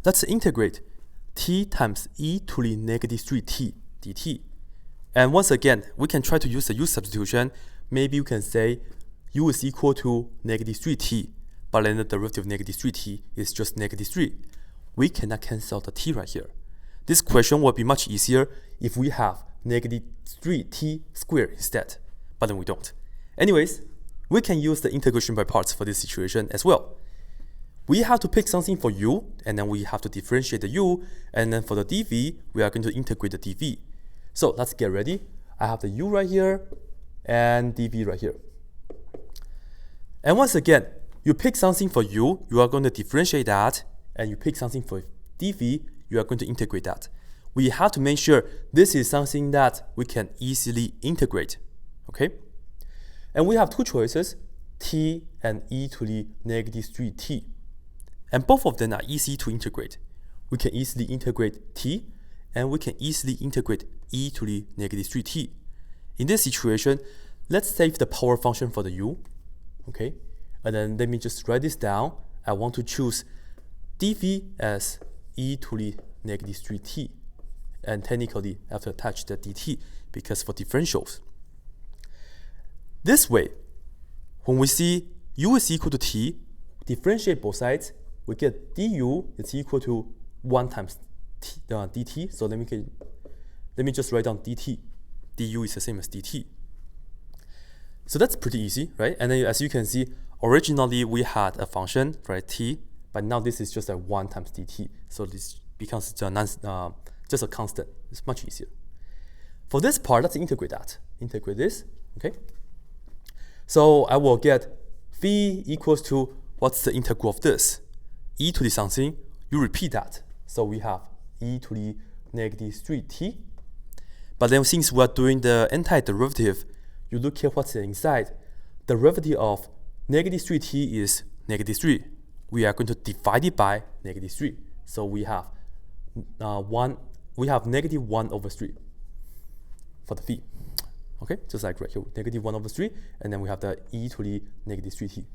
let's integrate t times e to the negative 3t dt. And once again, we can try to use the u substitution. Maybe you can say u is equal to negative 3t, but then the derivative of negative 3t is just negative 3. We cannot cancel the t right here. This question will be much easier if we have negative 3t squared instead, but then we don't. Anyways, we can use the integration by parts for this situation as well. We have to pick something for u, and then we have to differentiate the u, and then for the dv, we are going to integrate the dv. So let's get ready. I have the u right here, and dv right here. And once again, you pick something for u, you are going to differentiate that, and you pick something for dv, you are going to integrate that. We have to make sure this is something that we can easily integrate, okay? And we have two choices, t and e to the negative 3t. And both of them are easy to integrate. We can easily integrate t, and we can easily integrate e to the negative 3t. In this situation, let's save the power function for the u, okay? And then let me just write this down. I want to choose dv as e to the negative 3t. And technically, I have to attach the dt because for differentials. This way, when we see u is equal to t, differentiate both sides, we get du is equal to 1 times t, dt. So let me just write down dt. Du is the same as dt. So that's pretty easy, right? And then as you can see, originally we had a function, right, t, but now this is just a 1 times dt. So this becomes just a constant. It's much easier. For this part, let's integrate that. Integrate this, okay? So I will get v equals to, what's the integral of this? E to the something, you repeat that. So we have e to the negative 3t. But then since we're doing the antiderivative, you look at what's inside. Derivative of negative 3t is negative 3. We are going to divide it by negative 3. So we have negative 1 over 3 for the v. Okay, just like right here, negative 1 over 3, and then we have the e to the negative 3t,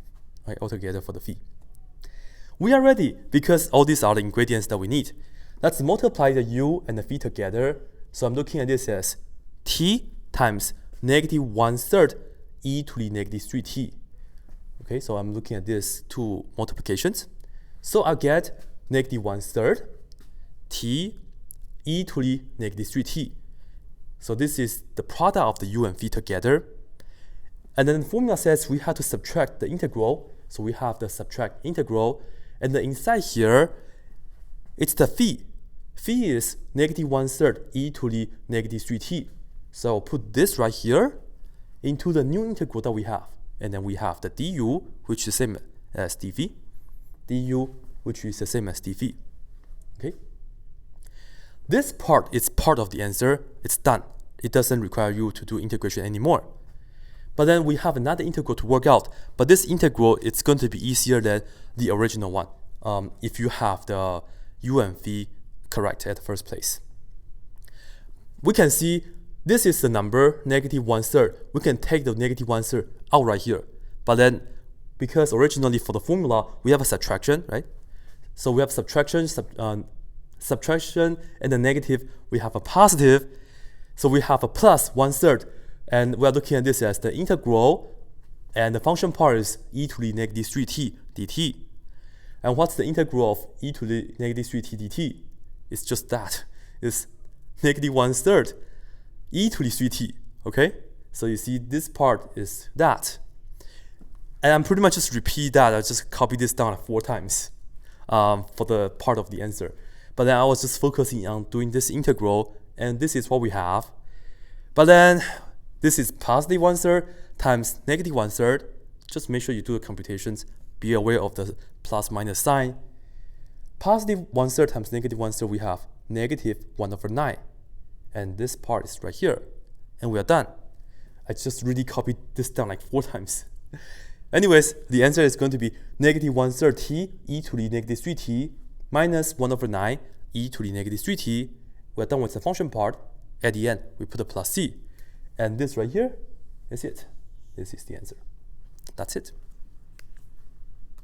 right, altogether for the v. We are ready because all these are the ingredients that we need. Let's multiply the u and the v together. So I'm looking at this as t times negative 1/3 e to the negative 3t. Okay, so I'm looking at this two multiplications. So I get negative 1/3 t e to the negative 3t. So this is the product of the u and v together. And then the formula says we have to subtract the integral. So we have the subtract integral. And then inside here, it's the phi. Phi is negative 1/3 e to the negative 3t. So I'll put this right here into the new integral that we have. And then we have the du, which is the same as dv. Du, which is the same as dv. Okay? This part is part of the answer. It's done. It doesn't require you to do integration anymore. But then we have another integral to work out. But this integral, it's going to be easier than the original one if you have the u and v correct at the first place. We can see this is the number, negative 1/3. We can take the negative 1/3 out right here. But then, because originally for the formula, we have a subtraction, right? So we have subtraction, subtraction, and the negative, we have a positive. So we have a plus 1/3. And we're looking at this as the integral, and the function part is e to the negative 3t dt. And what's the integral of e to the negative 3t dt? It's just that. It's negative 1/3 e to the 3t, okay? So you see this part is that. And I'm pretty much just repeat that. I just copy this down 4 times for the part of the answer. But then I was just focusing on doing this integral, and this is what we have. But then this is positive 1/3 times negative 1/3. Just make sure you do the computations. Be aware of the plus minus sign. Positive 1/3 times negative 1/3, we have negative 1/9. And this part is right here. And we are done. I just really copied this down like 4 times. Anyways, the answer is going to be negative 1/3 t e to the negative 3t minus 1/9 e to the negative 3t. We're done with the function part. At the end, we put a plus c. And this right here is it. This is the answer. That's it.